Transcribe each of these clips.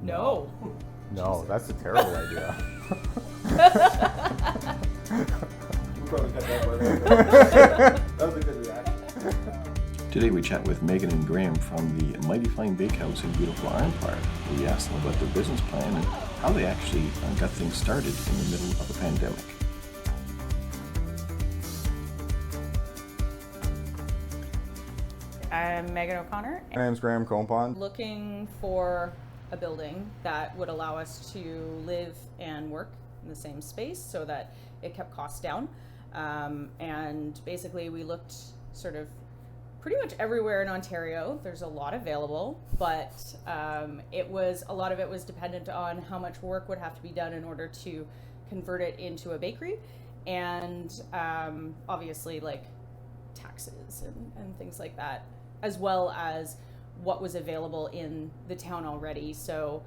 No. No, that's a terrible idea. That was a good reaction. Today we chat with Megan and Graham from the Mighty Fine Bakehouse in beautiful Arnprior. We asked them about their business plan and how they actually got things started in the middle of a pandemic. I'm Megan O'Connor. My name's Graham Compon. Looking for a building that would allow us to live and work in the same space so that it kept costs down. And basically we looked sort of pretty much everywhere in Ontario. There's a lot available, but a lot of it was dependent on how much work would have to be done in order to convert it into a bakery, and obviously like taxes and things like that, as well as what was available in the town already. So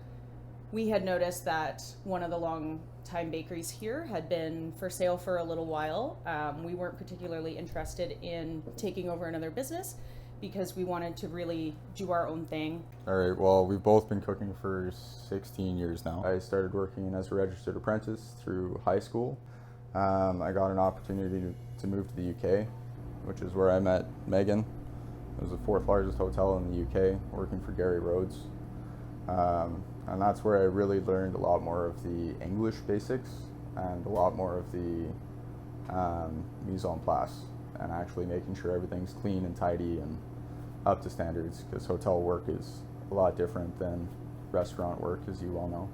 we had noticed that one of the long-time bakeries here had been for sale for a little while. We weren't particularly interested in taking over another business because we wanted to really do our own thing. All right, well, we've both been cooking for 16 years now. I started working as a registered apprentice through high school. I got an opportunity to move to the UK, which is where I met Megan. It was the fourth largest hotel in the UK, working for Gary Rhodes. And that's where I really learned a lot more of the English basics and a lot more of the mise en place, and actually making sure everything's clean and tidy and up to standards, because hotel work is a lot different than restaurant work, as you all know.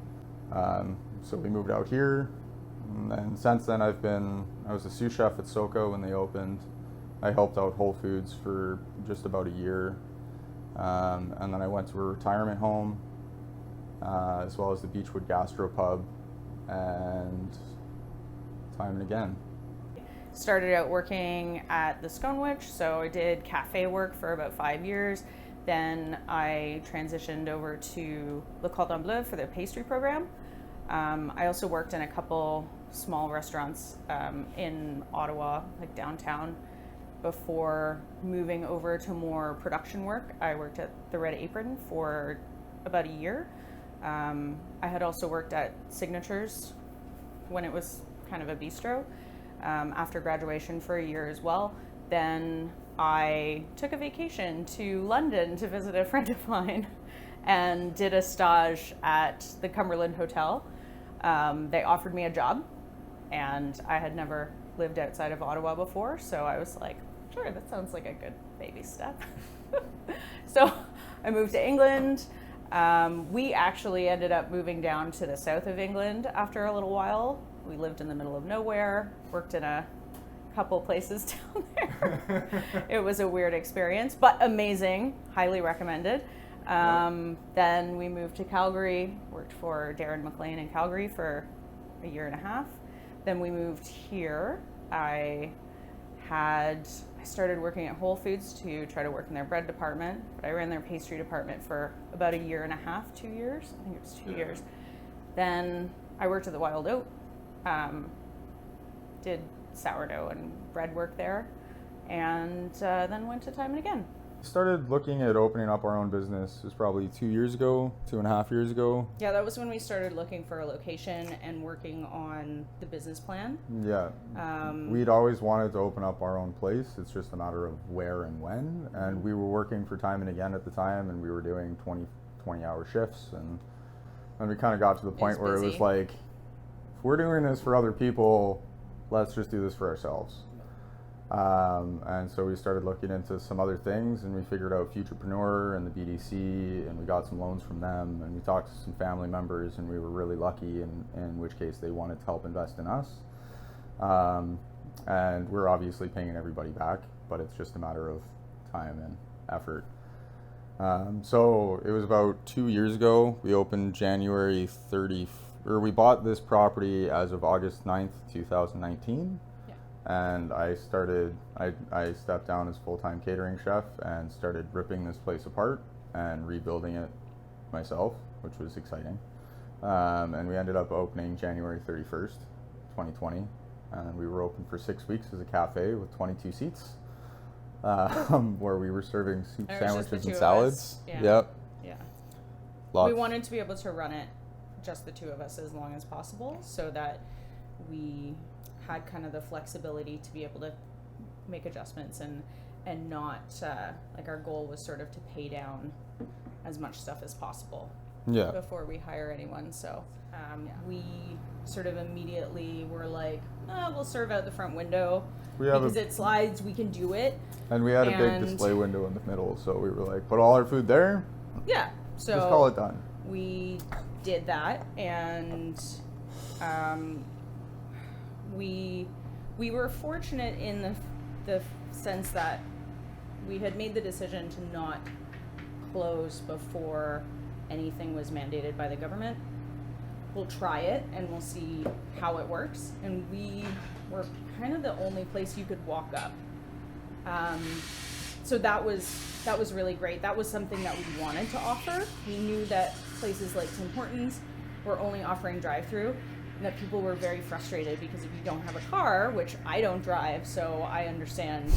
So we moved out here, and since then I was a sous chef at SoCo when they opened. I helped out Whole Foods for just about a year, and then I went to a retirement home, as well as the Beechwood Gastro Pub, and time and again. Started out working at the Sconewich, so I did cafe work for about 5 years. Then I transitioned over to Le Cordon Bleu for the pastry program. I also worked in a couple small restaurants in Ottawa, like downtown, before moving over to more production work. I worked at the Red Apron for about a year. I had also worked at Signatures when it was kind of a bistro after graduation for a year as well. Then I took a vacation to London to visit a friend of mine and did a stage at the Cumberland Hotel. They offered me a job, and I had never lived outside of Ottawa before, so I was like, sure, that sounds like a good baby step. So I moved to England. We actually ended up moving down to the south of England after a little while. We lived in the middle of nowhere, worked in a couple places down there. It was a weird experience, but amazing, highly recommended. Then we moved to Calgary, worked for Darren McLean in Calgary for a year and a half. Then we moved here. I started working at Whole Foods to try to work in their bread department, but I ran their pastry department for about a year and a half, 2 years. I think it was 2 years. Then I worked at the Wild Oat, did sourdough and bread work there, and then went to Time and Again. Started looking at opening up our own business. It was probably 2 years ago, 2.5 years ago. Yeah, that was when we started looking for a location and working on the business plan. Yeah, we'd always wanted to open up our own place. It's just a matter of where and when. And we were working for Time and Again at the time, and we were doing 20-hour shifts. And then we kind of got to the point where it was like, if we're doing this for other people, let's just do this for ourselves. And so we started looking into some other things, and we figured out Futurepreneur and the BDC, and we got some loans from them, and we talked to some family members, and we were really lucky, in which case they wanted to help invest in us. And we're obviously paying everybody back, but it's just a matter of time and effort. So it was about 2 years ago. We opened January 30th, or we bought this property as of August 9th, 2019. And I stepped down as full-time catering chef and started ripping this place apart and rebuilding it myself, which was exciting. And we ended up opening January 31st, 2020. And we were open for 6 weeks as a cafe with 22 seats, where we were serving soup, sandwiches, and salads. Yeah. Yep. Yeah. We wanted to be able to run it just the two of us as long as possible, so that we had kind of the flexibility to be able to make adjustments and not like our goal was sort of to pay down as much stuff as possible before we hire anyone. So we sort of immediately were like, we'll serve out the front window because it slides, we can do it. And we had a big display window in the middle, so we were like, put all our food there. Yeah, so just call it done. We did that, and we were fortunate in the sense that we had made the decision to not close before anything was mandated by the government. We'll try it and we'll see how it works. And we were kind of the only place you could walk up. So that was really great. That was something that we wanted to offer. We knew that places like Tim Hortons were only offering drive-through, and that people were very frustrated because if you don't have a car, which I don't drive, so I understand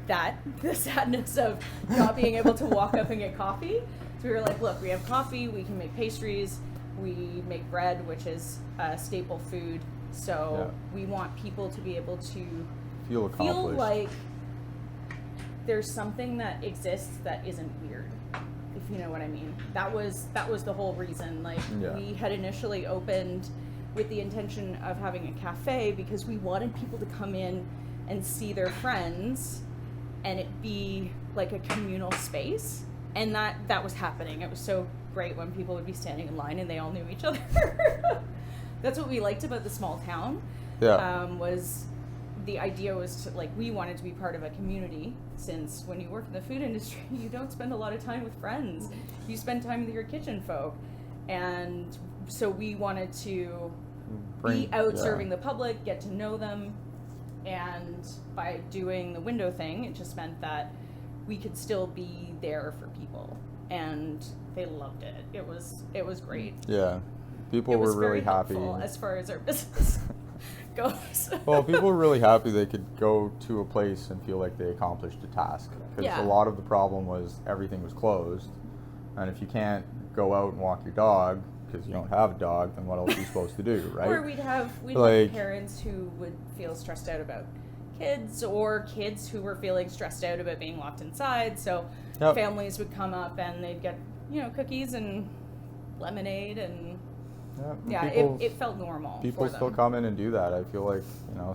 that, the sadness of not being able to walk up and get coffee. So we were like, look, we have coffee, we can make pastries, we make bread, which is a staple food. So we want people to be able to feel like there's something that exists that isn't weird, if you know what I mean. That was the whole reason. Like we had initially opened with the intention of having a cafe because we wanted people to come in and see their friends and it be like a communal space. And that was happening. It was so great when people would be standing in line and they all knew each other. That's what we liked about the small town. Was the idea was to, like, we wanted to be part of a community, since when you work in the food industry, you don't spend a lot of time with friends. You spend time with your kitchen folk. And so we wanted to be out serving the public, get to know them. And by doing the window thing, it just meant that we could still be there for people. And they loved it. It was great. Yeah. People were really happy. As far as our business goes. Well, people were really happy they could go to a place and feel like they accomplished a task. Because a lot of the problem was everything was closed. And if you can't go out and walk your dog because you don't have a dog, then what else are you supposed to do, right? Or we'd have parents who would feel stressed out about kids, or kids who were feeling stressed out about being locked inside. So families would come up and they'd get, cookies and lemonade and it felt normal. People still come in and do that. I feel like,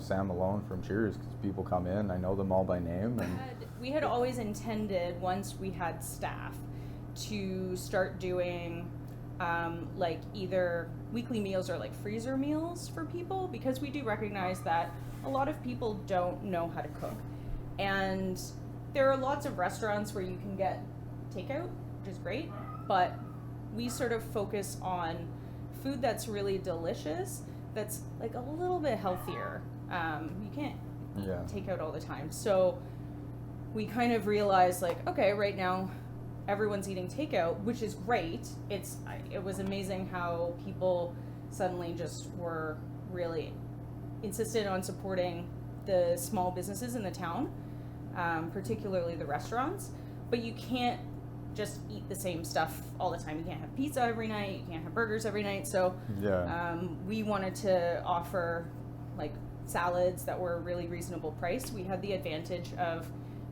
Sam Malone from Cheers, because people come in, I know them all by name. And we had always intended, once we had staff, to start doing like either weekly meals or like freezer meals for people, because we do recognize that a lot of people don't know how to cook. And there are lots of restaurants where you can get takeout, which is great, but we sort of focus on food that's really delicious, that's like a little bit healthier. You can't take out all the time. So we kind of realized, like, okay, right now everyone's eating takeout, which is great. It was amazing how people suddenly just were really insistent on supporting the small businesses in the town, particularly the restaurants. But you can't just eat the same stuff all the time. You can't have pizza every night, you can't have burgers every night. So we wanted to offer like salads that were really reasonable priced. We had the advantage of,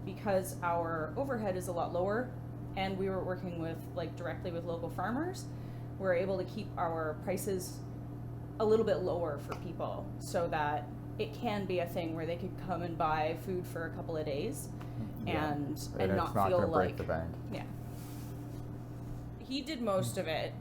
because our overhead is a lot lower and we were working with directly with local farmers, we're able to keep our prices a little bit lower for people, so that it can be a thing where they could come and buy food for a couple of days and not feel like break the bank. He did most of it.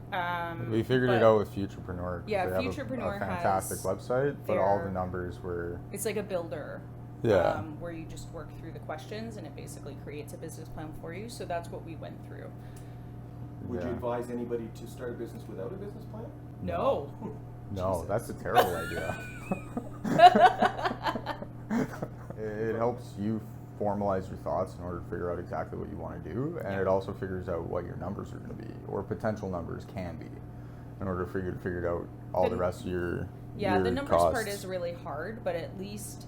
We figured it out with Futurepreneur. Yeah, they Futurepreneur have a fantastic website, but all the numbers were... It's like a builder. Where you just work through the questions and it basically creates a business plan for you. So that's what we went through. Would you advise anybody to start a business without a business plan? No. No, that's a terrible idea. It helps you formalize your thoughts in order to figure out exactly what you want to do, and it also figures out what your numbers are going to be, or potential numbers can be, in order for you to figure out all the rest of your the numbers costs. part is really hard, but at least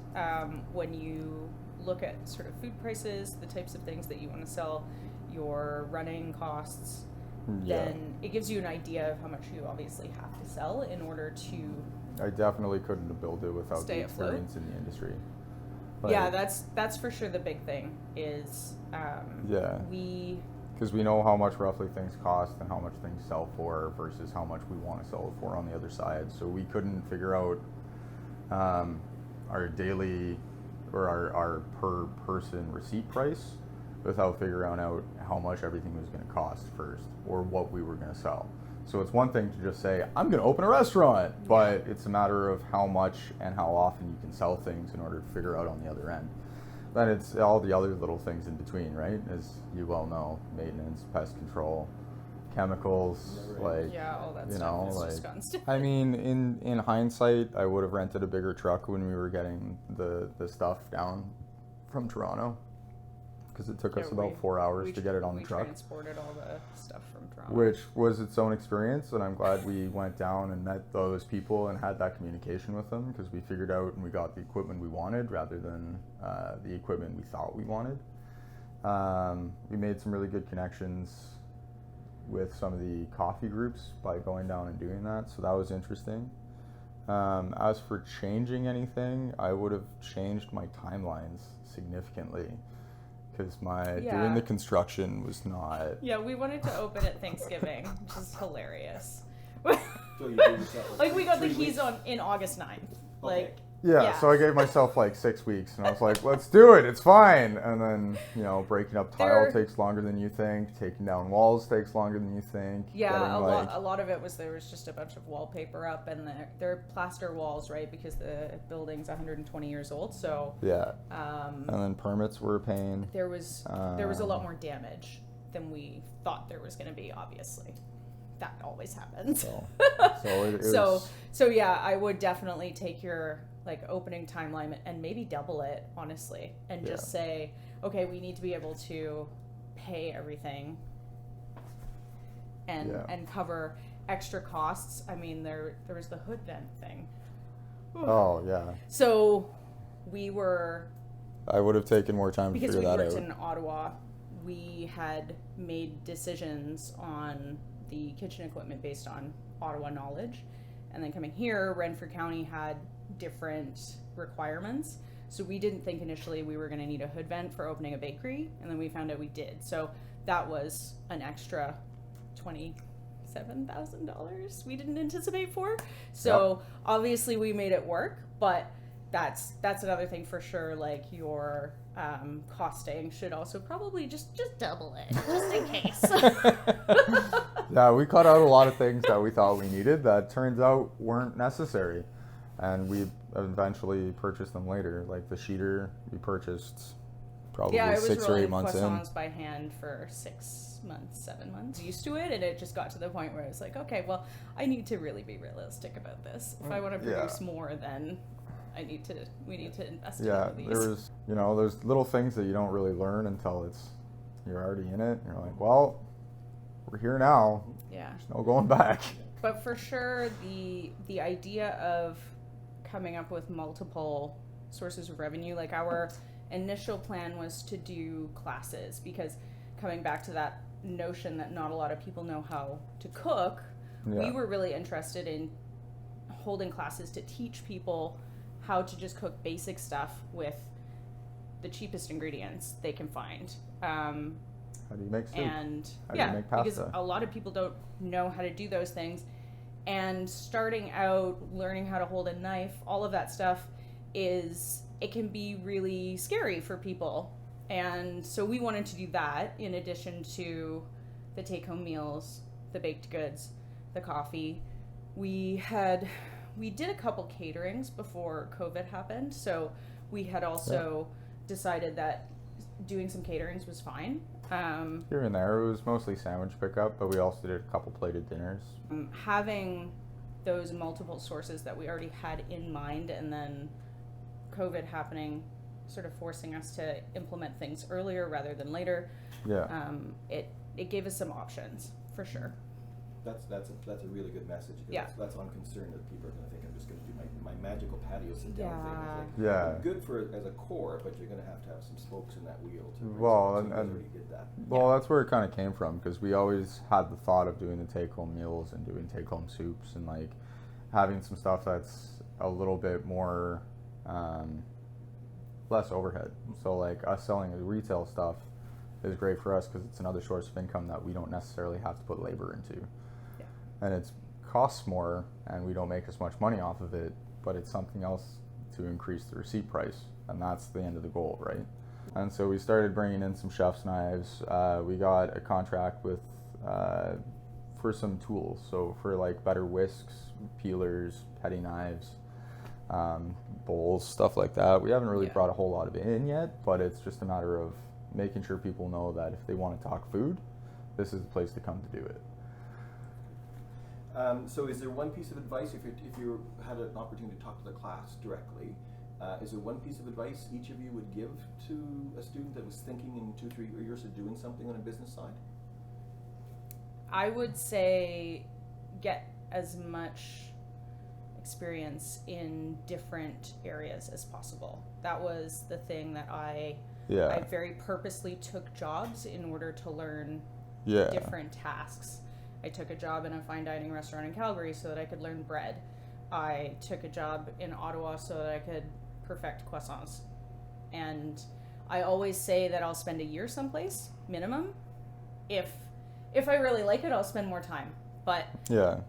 when you look at sort of food prices, the types of things that you want to sell, your running costs, then it gives you an idea of how much you obviously have to sell in order to I definitely couldn't have built it without stay the afloat. experience in the industry. Yeah, that's for sure the big thing is because we know how much roughly things cost and how much things sell for versus how much we want to sell it for on the other side. So we couldn't figure out our daily or our per person receipt price without figuring out how much everything was going to cost first or what we were going to sell. So it's one thing to just say, I'm going to open a restaurant, but it's a matter of how much and how often you can sell things in order to figure out on the other end. Then it's all the other little things in between, right? As you well know, maintenance, pest control, chemicals, like, all that you stuff know, is like, just constant. I mean, in hindsight, I would have rented a bigger truck when we were getting the stuff down from Toronto, because it took us about 4 hours to get it on the truck. We transported all the stuff from Toronto. Which was its own experience, and I'm glad we went down and met those people and had that communication with them, because we figured out and we got the equipment we wanted rather than the equipment we thought we wanted. We made some really good connections with some of the coffee groups by going down and doing that, so that was interesting. As for changing anything, I would have changed my timelines significantly, because doing the construction was not. Yeah, we wanted to open at Thanksgiving, which is hilarious. So you gave yourself Like we got the 3 keys weeks? in August 9th. Okay. Like So I gave myself like 6 weeks, and I was like, let's do it, it's fine. And then, breaking up tile takes longer than you think, taking down walls takes longer than you think. Yeah, a lot of it was there was just a bunch of wallpaper up, and they're plaster walls, right? Because the building's 120 years old, so Yeah. And then permits were a pain. there was a lot more damage than we thought there was going to be. Obviously, that always happens. So yeah, I would definitely take your opening timeline and maybe double it, honestly, and just say, okay, we need to be able to pay everything and cover extra costs. I mean, there was the hood vent thing. Oh yeah. So I would have taken more time to because figure we that worked out. in Ottawa, we had made decisions on the kitchen equipment based on Ottawa knowledge, and then coming here, Renfrew County had different requirements, so we didn't think initially we were going to need a hood vent for opening a bakery, and then we found out we did. So that was an extra $27,000 we didn't anticipate for. So obviously we made it work, but that's another thing for sure. Like your costing should also probably just double it, just in case. Yeah, we cut out a lot of things that we thought we needed that turns out weren't necessary, and we eventually purchased them later. Like the sheeter, we purchased probably 6 or 8 months in. Croissants by hand for 6 months, 7 months. Used to it, and it just got to the point where I was like, okay, well, I need to really be realistic about this. If I want to produce more, then we need to invest in all of these. There's little things that you don't really learn until you're already in it. And you're like, well, we're here now. Yeah. There's no going back. But for sure, the idea of coming up with multiple sources of revenue, like our initial plan was to do classes, because coming back to that notion that not a lot of people know how to cook, we were really interested in holding classes to teach people how to just cook basic stuff with the cheapest ingredients they can find. How do you make soup? And how do you make pasta? Because a lot of people don't know how to do those things. And starting out, learning how to hold a knife, all of that stuff it can be really scary for people. And so we wanted to do that in addition to the take-home meals, the baked goods, the coffee. We did a couple caterings before COVID happened, so we had also decided that doing some caterings was fine. Here and there, it was mostly sandwich pickup, but we also did a couple plated dinners. Having those multiple sources that we already had in mind, and then COVID happening, sort of forcing us to implement things earlier rather than later. Yeah. It gave us some options for sure. That's a really good message. Yeah. That's on concern that people are going to think I'm just going to do my magical patio sit down thing. It's like, Yeah. good for as a core, but you're going to have some spokes in that wheel to. Well, so you guys and already did that. well, that's where it kind of came from, because we always had the thought of doing the take-home meals and doing take-home soups and like having some stuff that's a little bit more less overhead. So like us selling the retail stuff is great for us because it's another source of income that we don't necessarily have to put labor into. Yeah. And it costs more and we don't make as much money off of it, but it's something else to increase the receipt price, and that's the end of the goal, right? And so we started bringing in some chef's knives. We got a contract with for some tools, so for like better whisks, peelers, petty knives, bowls, stuff like that. We haven't really brought a whole lot of it in yet, but it's just a matter of making sure people know that if they want to talk food, this is the place to come to do it. So is there one piece of advice, if you had an opportunity to talk to the class directly, is there one piece of advice each of you would give to a student that was thinking in 2-3 years of doing something on a business side? I would say get as much experience in different areas as possible. That was the thing that I very purposely took jobs in order to learn different tasks. I took a job in a fine dining restaurant in Calgary so that I could learn bread. I took a job in Ottawa so that I could perfect croissants. And I always say that I'll spend a year someplace, minimum. If I really like it, I'll spend more time. But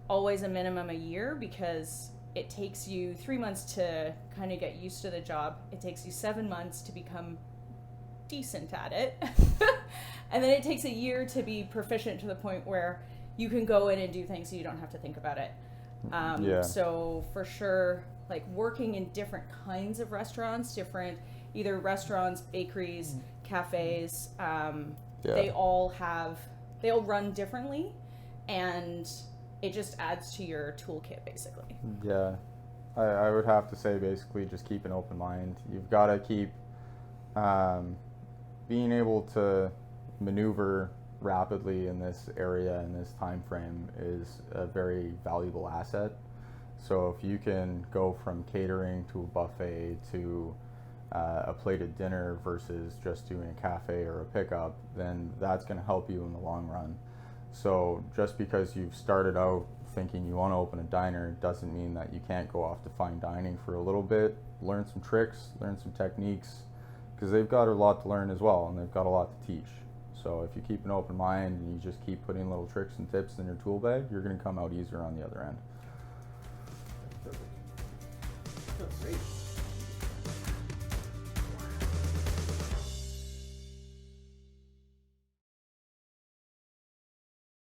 always a minimum a year, because it takes you 3 months to kind of get used to the job. It takes you 7 months to become decent at it. And then it takes a year to be proficient to the point where you can go in and do things so you don't have to think about it. So for sure, like working in different kinds of restaurants, different either restaurants, bakeries, cafes, they all run differently, and it just adds to your toolkit basically. Yeah, I would have to say basically just keep an open mind. You've got to keep being able to maneuver rapidly in this area, in this time frame, is a very valuable asset. So if you can go from catering to a buffet to a plated dinner versus just doing a cafe or a pickup, then that's going to help you in the long run. So just because you've started out thinking you want to open a diner doesn't mean that you can't go off to fine dining for a little bit, learn some tricks, learn some techniques, because they've got a lot to learn as well, and they've got a lot to teach. So if you keep an open mind and you just keep putting little tricks and tips in your tool bag, you're going to come out easier on the other end. Perfect. That's great.